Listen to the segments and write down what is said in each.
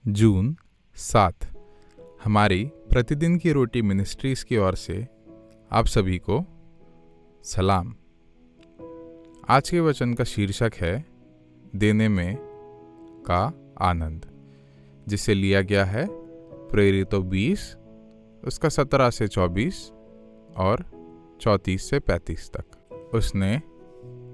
जून 7 हमारी प्रतिदिन की रोटी मिनिस्ट्रीज की ओर से आप सभी को सलाम। आज के वचन का शीर्षक है देने में का आनंद, जिसे लिया गया है प्रेरितों 20 उसका 17 से 24 और 34 से 35 तक। उसने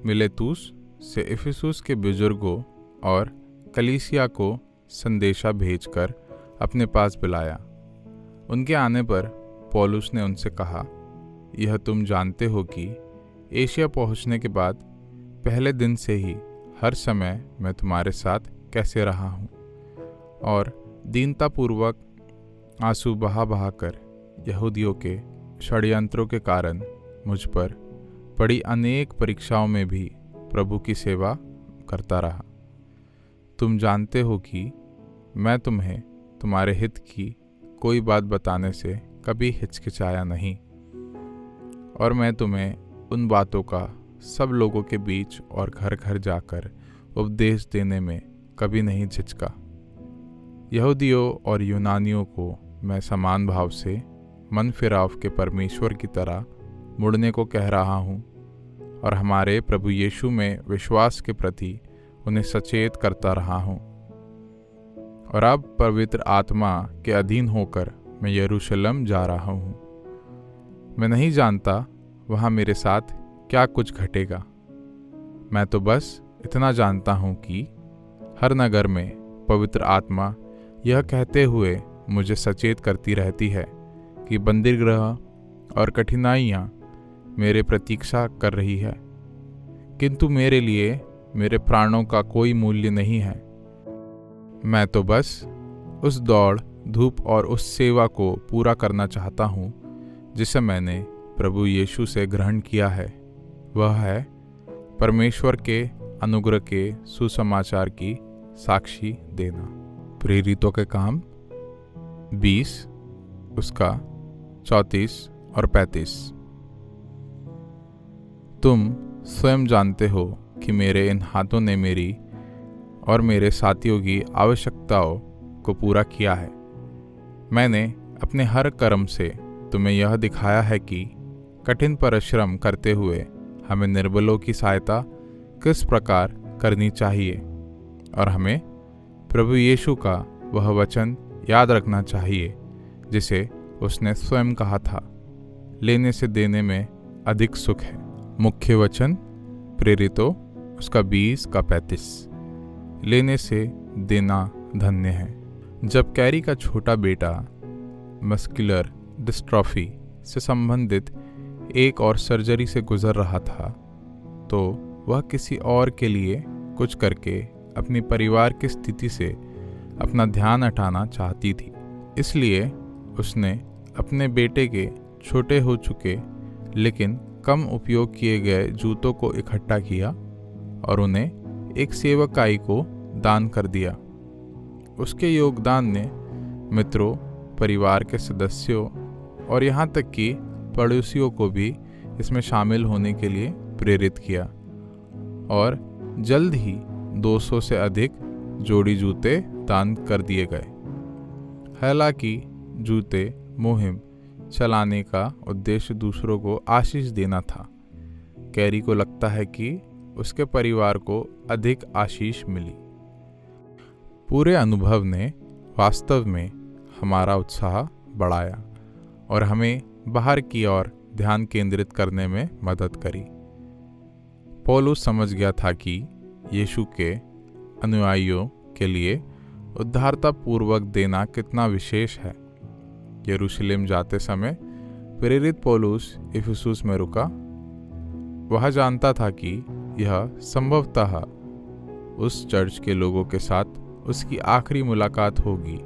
मिलेतुस से इफिसुस के बुजुर्गों और कलीसिया को संदेशा भेजकर अपने पास बुलाया। उनके आने पर पौलुस ने उनसे कहा, यह तुम जानते हो कि एशिया पहुंचने के बाद पहले दिन से ही हर समय मैं तुम्हारे साथ कैसे रहा हूँ और दीनतापूर्वक आंसू बहा बहा कर यहूदियों के षड्यंत्रों के कारण मुझ पर पड़ी अनेक परीक्षाओं में भी प्रभु की सेवा करता रहा। तुम जानते हो कि मैं तुम्हें तुम्हारे हित की कोई बात बताने से कभी हिचकिचाया नहीं, और मैं तुम्हें उन बातों का सब लोगों के बीच और घर घर जाकर उपदेश देने में कभी नहीं झिझका। यहूदियों और यूनानियों को मैं समान भाव से मन फिराव के परमेश्वर की तरह मुड़ने को कह रहा हूँ, और हमारे प्रभु यीशु में विश्वास के प्रति उन्हें सचेत करता रहा हूँ। और अब पवित्र आत्मा के अधीन होकर मैं यरूशलेम जा रहा हूँ। मैं नहीं जानता वहाँ मेरे साथ क्या कुछ घटेगा। मैं तो बस इतना जानता हूँ कि हर नगर में पवित्र आत्मा यह कहते हुए मुझे सचेत करती रहती है कि बंदीगृह और कठिनाइयाँ मेरे प्रतीक्षा कर रही है, किंतु मेरे लिए मेरे प्राणों का कोई मूल्य नहीं है। मैं तो बस उस दौड़ धूप और उस सेवा को पूरा करना चाहता हूँ जिसे मैंने प्रभु यीशु से ग्रहण किया है। वह है परमेश्वर के अनुग्रह के सुसमाचार की साक्षी देना। प्रेरितों के काम 20 उसका 34 और 35। तुम स्वयं जानते हो कि मेरे इन हाथों ने मेरी और मेरे साथियों की आवश्यकताओं को पूरा किया है। मैंने अपने हर कर्म से तुम्हें यह दिखाया है कि कठिन परिश्रम करते हुए हमें निर्बलों की सहायता किस प्रकार करनी चाहिए, और हमें प्रभु यीशु का वह वचन याद रखना चाहिए जिसे उसने स्वयं कहा था, लेने से देने में अधिक सुख है। मुख्य वचन प्रेरितों उसका 20 का 35। लेने से देना धन्य है। जब कैरी का छोटा बेटा मस्कुलर डिस्ट्रॉफी से संबंधित एक और सर्जरी से गुजर रहा था, तो वह किसी और के लिए कुछ करके अपने परिवार की स्थिति से अपना ध्यान हटाना चाहती थी। इसलिए उसने अपने बेटे के छोटे हो चुके लेकिन कम उपयोग किए गए जूतों को इकट्ठा किया और उन्हें एक सेवकाई को दान कर दिया। उसके योगदान ने मित्रों, परिवार के सदस्यों और यहाँ तक कि पड़ोसियों को भी इसमें शामिल होने के लिए प्रेरित किया, और जल्द ही 200 से अधिक जोड़ी जूते दान कर दिए गए। हालांकि जूते मुहिम चलाने का उद्देश्य दूसरों को आशीष देना था, कैरी को लगता है कि उसके परिवार को अधिक आशीष मिली। पूरे अनुभव ने वास्तव में हमारा उत्साह बढ़ाया और हमें बाहर की ओर ध्यान केंद्रित करने में मदद करी। पौलुस समझ गया था कि यीशु के अनुयायियों के लिए उदारतापूर्वक देना कितना विशेष है। यरूशलेम जाते समय प्रेरित पौलुस इफिसुस में रुका। वह जानता था कि यह संभवतः उस चर्च के लोगों के साथ उसकी आखिरी मुलाकात होगी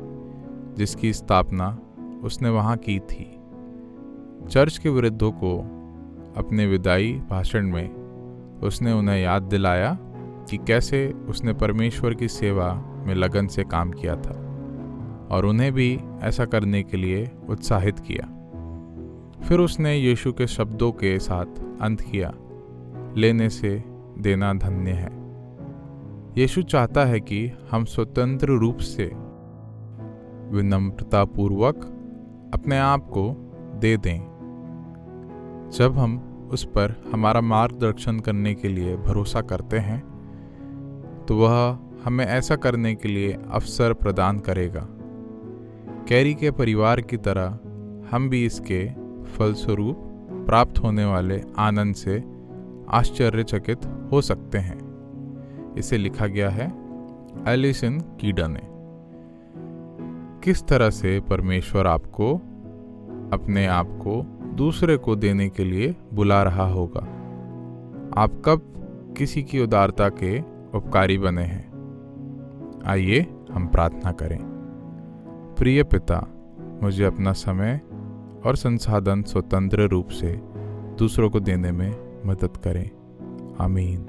जिसकी स्थापना उसने वहाँ की थी। चर्च के विरुद्धों को अपने विदाई भाषण में उसने उन्हें याद दिलाया कि कैसे उसने परमेश्वर की सेवा में लगन से काम किया था, और उन्हें भी ऐसा करने के लिए उत्साहित किया। फिर उसने यीशु के शब्दों के साथ अंत किया, लेने से देना धन्य है। यीशु चाहता है कि हम स्वतंत्र रूप से विनम्रतापूर्वक अपने आप को दे दें। जब हम उस पर हमारा मार्गदर्शन करने के लिए भरोसा करते हैं तो वह हमें ऐसा करने के लिए अवसर प्रदान करेगा। कैरी के परिवार की तरह हम भी इसके फलस्वरूप प्राप्त होने वाले आनंद से आश्चर्यचकित हो सकते हैं। इसे लिखा गया है एलिसन कीडा ने। किस तरह से परमेश्वर आपको अपने आप को दूसरे को देने के लिए बुला रहा होगा। आप कब किसी की उदारता के उपकारी बने हैं। आइए हम प्रार्थना करें। प्रिय पिता, मुझे अपना समय और संसाधन स्वतंत्र रूप से दूसरों को देने में मदद करें। आमीन।